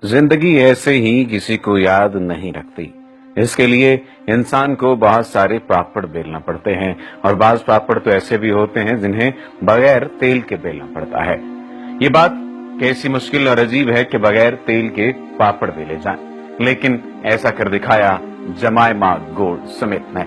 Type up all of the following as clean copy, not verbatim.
जिंदगी ऐसे ही किसी को याद नहीं रखती। इसके लिए इंसान को बहुत सारे पापड़ बेलना पड़ते हैं और बाज पापड़ तो ऐसे भी होते हैं जिन्हें बगैर तेल के बेलना पड़ता है। ये बात कैसी मुश्किल और अजीब है कि बगैर तेल के पापड़ बेले जाएं, लेकिन ऐसा कर दिखाया जमाइमा गोल्डस्मिथ ने।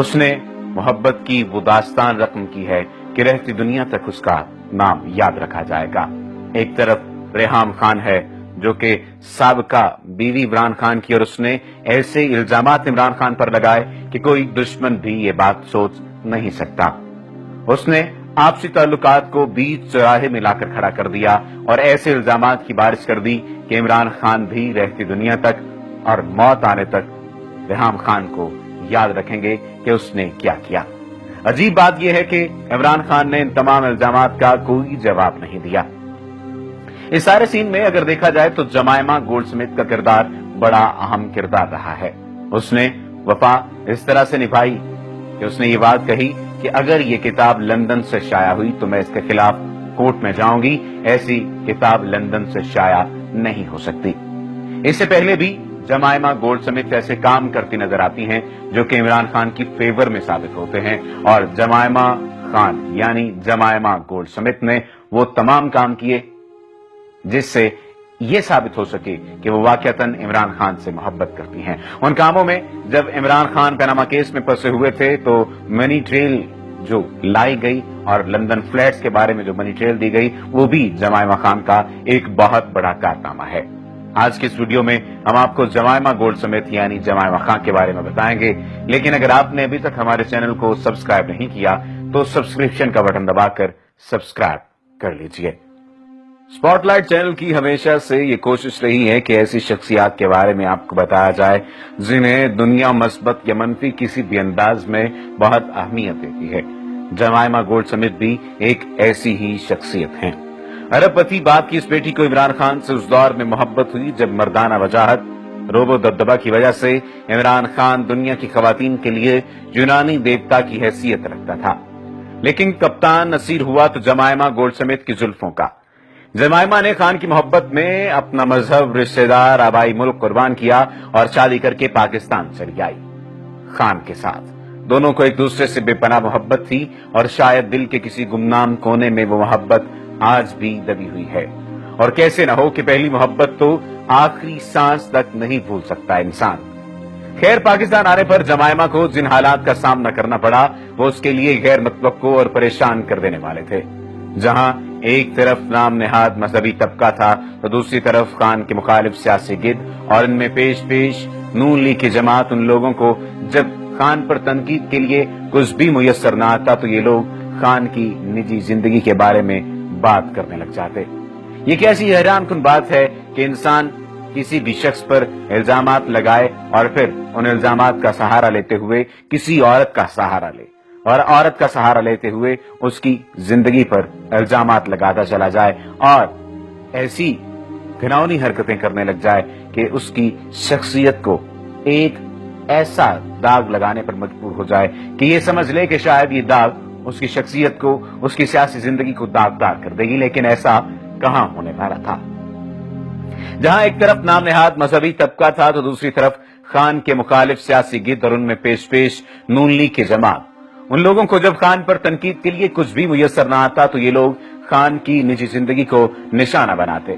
उसने मोहब्बत की वो दास्तान रकम की है कि रहती दुनिया तक उसका नाम याद रखा जाएगा। एक तरफ रेहाम खान है जो कि साबका बीवी इमरान खान की, और उसने ऐसे इल्जामात इमरान खान पर लगाए कि कोई दुश्मन भी ये बात सोच नहीं सकता। उसने आपसी ताल्लुकात को बीच चौराहे में लाकर खड़ा कर दिया और ऐसे इल्जामात की बारिश कर दी कि इमरान खान भी रहती दुनिया तक और मौत आने तक रेहाम खान को याद रखेंगे कि उसने क्या किया। अजीब बात यह है कि इमरान खान ने इन तमाम इल्जामात का कोई जवाब नहीं दिया। इस सारे सीन में अगर देखा जाए तो जमाइमा गोल्डस्मिथ का किरदार बड़ा अहम किरदार रहा है। उसने वफा इस तरह से निभाई कि उसने ये बात कही कि अगर ये किताब लंदन से शाया हुई तो मैं इसके खिलाफ कोर्ट में जाऊंगी, ऐसी किताब लंदन से शाया नहीं हो सकती। इससे पहले भी जमाइमा गोल्डस्मिथ ऐसे काम करती नजर आती हैं जो कि इमरान खान की फेवर में साबित होते हैं, और जमाइमा खान यानी जमाइमा गोल्डस्मिथ ने वो तमाम काम किए जिससे ये साबित हो सके कि वो वाकईतन इमरान खान से मोहब्बत करती हैं। उन कामों में जब इमरान खान पनामा केस में फंसे हुए थे तो मनी ट्रेल जो लाई गई और लंदन फ्लैट्स के बारे में जो मनी ट्रेल दी गई वो भी जमाइमा खान का एक बहुत बड़ा कारनामा है। आज की इस वीडियो में हम आपको जमाइमा गोल्डस्मिथ यानी जमाइमा खान के बारे में बताएंगे, लेकिन अगर आपने अभी तक हमारे चैनल को सब्सक्राइब नहीं किया तो सब्सक्रिप्शन का बटन दबाकर सब्सक्राइब कर लीजिए। स्पॉटलाइट चैनल की हमेशा से ये कोशिश रही है कि ऐसी शख्सियात के बारे में आपको बताया जाए जिन्हें दुनिया मस्बत या मनफी किसी भी अंदाज में बहुत अहमियत देती है। जमाइमा गोल्डस्मिथ भी एक ऐसी ही शख्सियत हैं। अरबपति बाप की इस बेटी को इमरान खान से उस दौर में मोहब्बत हुई जब मर्दाना वजाहत रोबो दबदबा की वजह से इमरान खान दुनिया की खवातीन के लिए यूनानी देवता की हैसियत रखता था, लेकिन कप्तान नसीर हुआ तो जमाइमा गोल्डस्मिथ की जुल्फों का। जमाइमा ने खान की मोहब्बत में अपना मजहब, रिश्तेदार, आबाई मुल्क कुर्बान किया और शादी करके पाकिस्तान चली आई। खान के साथ दोनों को एक दूसरे से बेपनाह मोहब्बत थी और शायद दिल के किसी गुमनाम कोने में वो मोहब्बत आज भी दबी हुई है। और कैसे न हो कि पहली मोहब्बत तो आखिरी सांस तक नहीं भूल सकता इंसान। खैर, पाकिस्तान आने पर जमाइमा को जिन हालात का सामना करना पड़ा वो उसके लिए गैर मतलब को और परेशान कर देने वाले थे। जहां एक तरफ नाम नेहाद मजहबी तबका था तो दूसरी तरफ खान के मुखालिफ सियासी गिद, और इनमें पेश पेश नून लीग की जमात उन लोगों को जब खान पर तनकीद के लिए कुछ भी मुयस्सर न आता तो ये लोग खान की निजी जिंदगी के बारे में बात करने लग जाते। ये कैसी हैरानकुन बात है कि इंसान किसी भी शख्स पर इल्जामात लगाए और फिर उन इल्जामात का सहारा लेते हुए किसी औरत का सहारा ले, और औरत का सहारा लेते हुए उसकी जिंदगी पर इल्जामात लगाता चला जाए और ऐसी घिनौनी हरकतें करने लग जाए कि उसकी शख्सियत को एक ऐसा दाग लगाने पर मजबूर हो जाए कि ये समझ ले कि शायद ये दाग उसकी शख्सियत को, उसकी सियासी जिंदगी को दागदार कर देगी। लेकिन ऐसा कहां होने वाला था। जहां एक तरफ नाम नेहाद मजहबी तबका था तो दूसरी तरफ खान के मुखालिफ सियासी गिद और उनमें पेश पेश नून लीग की जमात। उन लोगों को जब खान पर तनकीद के लिए कुछ भी मुयस्सर न आता तो ये लोग खान की निजी जिंदगी को निशाना बनाते।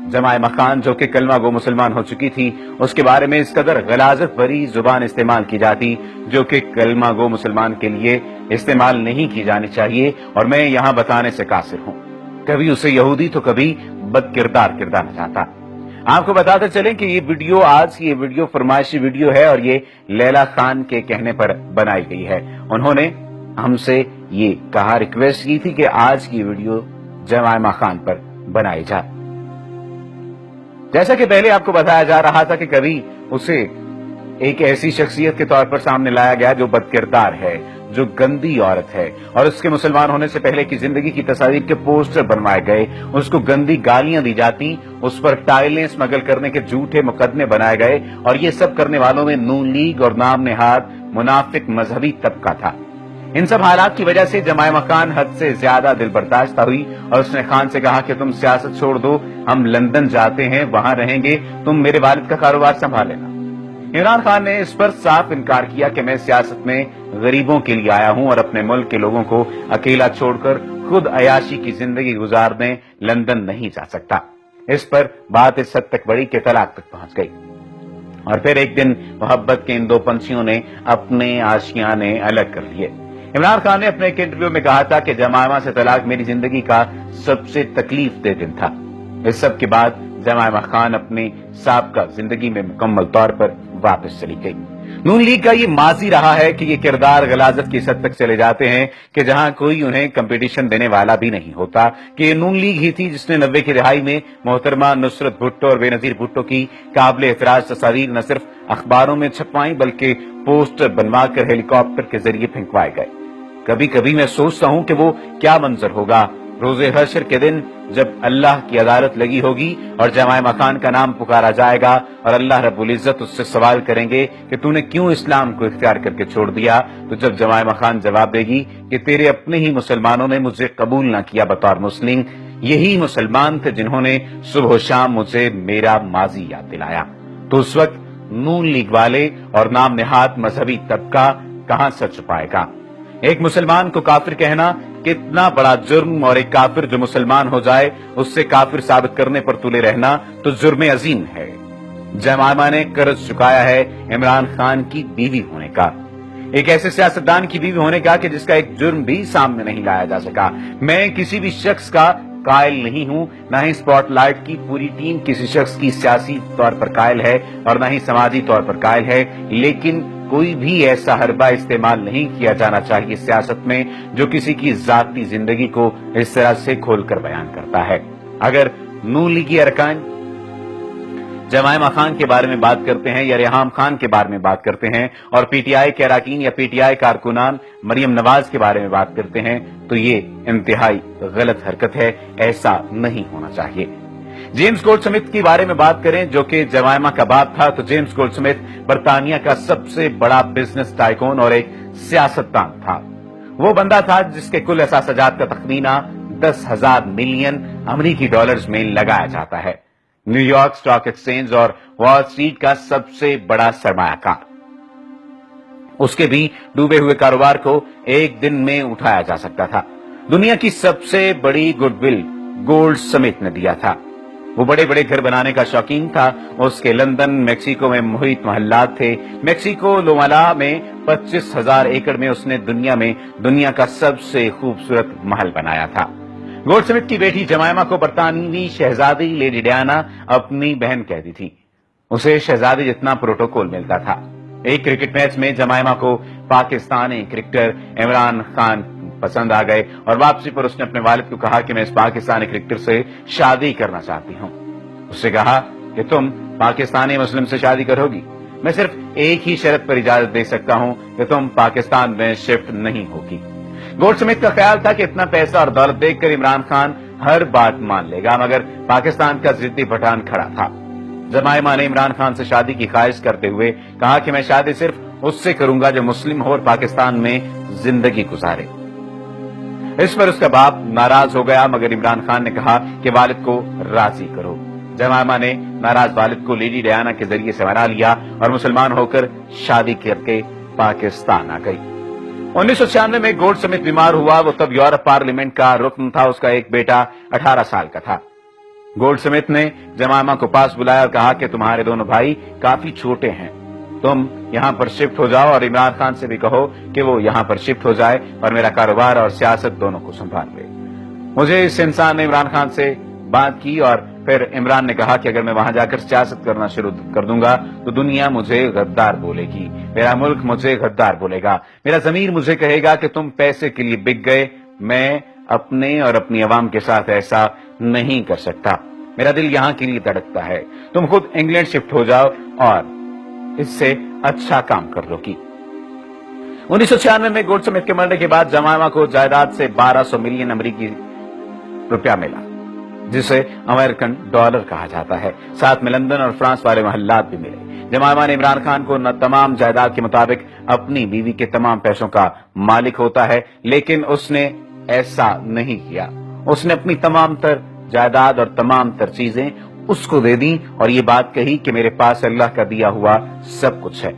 जमाइमा खान जो कि कलमा गो मुसलमान हो चुकी थी, उसके बारे में इस कदर गलाजत भरी जुबान इस्तेमाल की जाती जो कि कलमा गो मुसलमान के लिए इस्तेमाल नहीं की जानी चाहिए, और मैं यहाँ बताने से कासिर हूँ। कभी उसे यहूदी तो कभी बदकिरदार किरदार न चाहता। आपको बताते चलें कि ये वीडियो आज की ये वीडियो फरमाइशी वीडियो है और ये लैला खान के कहने पर बनाई गई है। उन्होंने हमसे ये कहा, रिक्वेस्ट की थी कि आज की वीडियो जमाइमा खान पर बनाई जाए। जैसा कि पहले आपको बताया जा रहा था कि कभी उसे एक ऐसी शख्सियत के तौर पर सामने लाया गया जो बदकिरदार है, जो गंदी औरत है, और उसके मुसलमान होने से पहले की जिंदगी की तस्वीर के पोस्टर बनवाए गए, उसको गंदी गालियां दी जाती, उस पर टाइलें स्मगल करने के झूठे मुकदमे बनाए गए, और ये सब करने वालों में नून लीग और नाम नेहाद मुनाफिक मजहबी तबका था। ان سب حالات کی وجہ سے جمائمہ خان حد سے زیادہ دل برداشتہ ہوئی اور اس نے خان سے کہا کہ تم سیاست چھوڑ دو، ہم لندن جاتے ہیں، وہاں رہیں گے، تم میرے والد کا کاروبار سنبھال لینا۔ عمران خان نے اس پر صاف انکار کیا کہ میں سیاست میں غریبوں کے لیے آیا ہوں اور اپنے ملک کے لوگوں کو اکیلا چھوڑ کر خود عیاشی کی زندگی گزارنے لندن نہیں جا سکتا۔ اس پر بات اس حد تک بڑھی کہ طلاق تک پہنچ گئی، اور پھر ایک دن محبت کے ان دو پنچھیوں نے اپنے آشیانے الگ کر لیے۔ عمران خان نے اپنے ایک انٹرویو میں کہا تھا کہ جمائمہ سے طلاق میری زندگی کا سب سے تکلیف دہ دن تھا۔ اس سب کے بعد جمائمہ خان اپنی سابقہ زندگی میں مکمل طور پر واپس چلی گئی۔ نون لیگ کا یہ ماضی رہا ہے کہ یہ کردار غلاظت کی حد تک چلے جاتے ہیں کہ جہاں کوئی انہیں کمپٹیشن دینے والا بھی نہیں ہوتا، کہ یہ نون لیگ ہی تھی جس نے 90 کی دہائی میں محترمہ نصرت بھٹو اور بے نظیر بھٹو کی قابل اعتراض تصاویر نہ صرف اخباروں میں چھپوائیں بلکہ پوسٹر بنوا کر ہیلی کاپٹر کے ذریعے پھینکوائے گئے۔ کبھی کبھی میں سوچتا ہوں کہ وہ کیا منظر ہوگا روز حشر کے دن جب اللہ کی عدالت لگی ہوگی اور جمائمہ خان کا نام پکارا جائے گا اور اللہ رب العزت اس سے سوال کریں گے کہ تو نے کیوں اسلام کو اختیار کر کے چھوڑ دیا، تو جب جمائمہ خان جواب دے گی کہ تیرے اپنے ہی مسلمانوں نے مجھے قبول نہ کیا بطور مسلم، یہی مسلمان تھے جنہوں نے صبح و شام مجھے میرا ماضی یاد دلایا، تو اس وقت نون لیگ والے اور نام نہاد مذہبی طبقہ کہاں سر چھپائے گا؟ ایک مسلمان کو کافر کہنا کتنا بڑا جرم، اور ایک کافر جو مسلمان ہو جائے اس سے کافر ثابت کرنے پر تلے رہنا تو جرم عظیم ہے۔ جمائمہ نے قرض چکایا ہے عمران خان کی بیوی ہونے کا، ایک ایسے سیاستدان کی بیوی ہونے کا کہ جس کا ایک جرم بھی سامنے نہیں لایا جا سکا۔ میں کسی بھی شخص کا قائل نہیں ہوں، نہ ہی سپاٹ لائٹ کی پوری ٹیم کسی شخص کی سیاسی طور پر قائل ہے اور نہ ہی سماجی طور پر قائل ہے، لیکن کوئی بھی ایسا حربہ استعمال نہیں کیا جانا چاہیے سیاست میں جو کسی کی ذاتی زندگی کو اس طرح سے کھول کر بیان کرتا ہے۔ اگر نون لیگی ارکان جمائمہ خان کے بارے میں بات کرتے ہیں یا ریحام خان کے بارے میں بات کرتے ہیں اور پی ٹی آئی کے اراکین یا پی ٹی آئی کارکنان مریم نواز کے بارے میں بات کرتے ہیں تو یہ انتہائی غلط حرکت ہے، ایسا نہیں ہونا چاہیے۔ جیمز گولڈ سمتھ کے بارے میں بات کریں جو کہ جمائمہ کا باپ تھا، تو جیمز گولڈ سمتھ برطانیہ کا سب سے بڑا بزنس ٹائکون اور ایک سیاستدان تھا۔ وہ بندہ تھا جس کے کل اثاثجات کا تخمینہ 10,000 ملین امریکی ڈالرز میں لگایا جاتا ہے۔ نیو یارک سٹاک ایکسچینج اور وال اسٹریٹ کا سب سے بڑا سرمایہ کار، اس کے بھی ڈوبے ہوئے کاروبار کو ایک دن میں اٹھایا جا سکتا تھا۔ دنیا کی سب سے بڑی گڈ ول گولڈ سمتھ نے دیا تھا۔ وہ بڑے بڑے گھر بنانے کا شوقین تھا، اس کے لندن میکسیکو میں محیط محلات تھے۔ میکسیکو لومالا میں 25,000 ایکڑ میں اس نے دنیا کا سب سے خوبصورت محل بنایا تھا۔ گولڈ سمتھ کی بیٹی جمائمہ کو برطانوی شہزادی لیڈی ڈیانا اپنی بہن کہتی تھی، اسے شہزادی جتنا پروٹوکول ملتا تھا۔ ایک کرکٹ میچ میں جمائمہ کو پاکستانی کرکٹر عمران خان پسند آ گئے اور واپسی پر اس نے اپنے والد کو کہا کہ میں اس پاکستانی کرکٹر سے شادی کرنا چاہتی ہوں۔ اس سے کہا کہ تم پاکستانی مسلم سے شادی کرو گی، میں صرف ایک ہی شرط پر اجازت دے سکتا ہوں کہ تم پاکستان میں شفٹ نہیں ہوگی۔ گولڈ سمتھ کا خیال تھا کہ اتنا پیسہ اور دولت دیکھ کر عمران خان ہر بات مان لے گا، مگر پاکستان کا ضدی پٹھان کھڑا تھا۔ جمائمہ نے عمران خان سے شادی کی خواہش کرتے ہوئے کہا کہ میں شادی صرف اس سے کروں گا جو مسلم ہو اور پاکستان میں زندگی گزارے۔ اس پر اس کا باپ ناراض ہو گیا، مگر عمران خان نے کہا کہ والد کو راضی کرو۔ جمائمہ نے ناراض والد کو لیڈی ڈیانا کے ذریعے سے منا لیا اور مسلمان ہو کر شادی کر کے پاکستان آ گئی۔ 1996 میں گولڈ سمتھ بیمار ہوا، وہ تب یورپ پارلیمنٹ کا رکن تھا، اس کا ایک بیٹا 18 سال کا تھا۔ گولڈ سمتھ نے جمائمہ کو پاس بلایا اور کہا کہ تمہارے دونوں بھائی کافی چھوٹے ہیں، تم یہاں پر شفٹ ہو جاؤ اور عمران خان سے بھی کہو کہ وہ یہاں پر شفٹ ہو جائے اور میرا کاروبار اور سیاست دونوں کو سنبھال لے۔ مجھے اس انسان نے عمران خان سے بات کی اور پھر عمران نے کہا کہ اگر میں وہاں جا کر سیاست کرنا شروع کر دوں گا تو دنیا مجھے غدار بولے گی، میرا ملک مجھے غدار بولے گا، میرا ضمیر مجھے کہے گا کہ تم پیسے کے لیے بک گئے۔ میں اپنے اور اپنی عوام کے ساتھ ایسا نہیں کر سکتا، میرا دل یہاں کے لیے دھڑکتا ہے، تم خود انگلینڈ شفٹ ہو جاؤ اور اس سے اچھا کام کر لو گی۔ 1996 میں گولڈ سمتھ کے مرنے کے بعد جمائمہ کو جائیداد سے 1200 ملین امریکی روپیہ ملا، جسے امریکن ڈالر کہا جاتا ہے، ساتھ میں لندن اور فرانس والے محلات بھی ملے۔ जमायमा ने इमरान खान को न तमाम जायदाद के मुताबिक अपनी बीवी के तमाम पैसों का मालिक होता है, लेकिन उसने ऐसा नहीं किया। उसने अपनी तमाम तर जायदाद और तमाम तर चीजें उसको दे दी और ये बात कही कि मेरे पास अल्लाह का दिया हुआ सब कुछ है।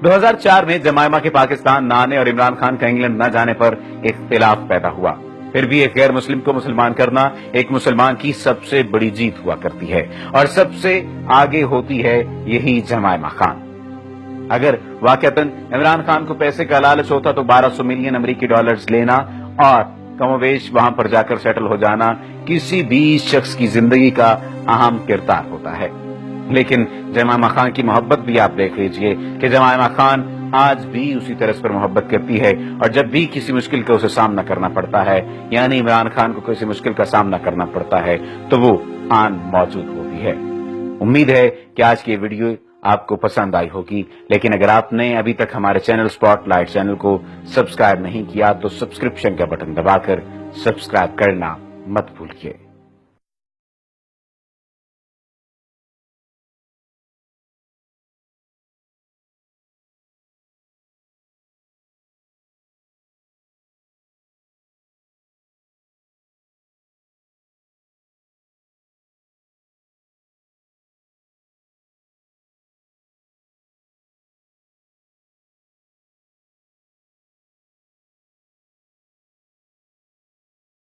2004 में जमायमा के पाकिस्तान न आने और इमरान खान का इंग्लैंड न जाने पर इख्तिलाफ पैदा हुआ। फिर भी एक गैर मुस्लिम को मुसलमान करना एक मुसलमान की सबसे बड़ी जीत हुआ करती है और सबसे आगे होती है यही जमायमा खान। अगर वाकईतन इमरान खान को पैसे का लालच होता तो 1200 मिलियन अमेरिकी डॉलर्स लेना और कमोवेश वहां पर जाकर सेटल हो जाना किसी भी शख्स की जिंदगी का अहम किरदार होता है। लेकिन जमायमा खान की मोहब्बत भी आप देख लीजिए कि जमायमा खान आज भी उसी तरह पर मोहब्बत करती है और जब भी किसी मुश्किल का उसे सामना करना पड़ता है, यानी इमरान खान को किसी मुश्किल का सामना करना पड़ता है, तो वो आन मौजूद होती है। उम्मीद है कि आज की वीडियो आपको पसंद आई होगी, लेकिन अगर आपने अभी तक हमारे चैनल स्पॉटलाइट चैनल को सब्सक्राइब नहीं किया तो सब्सक्रिप्शन का बटन दबाकर सब्सक्राइब करना मत भूलिए।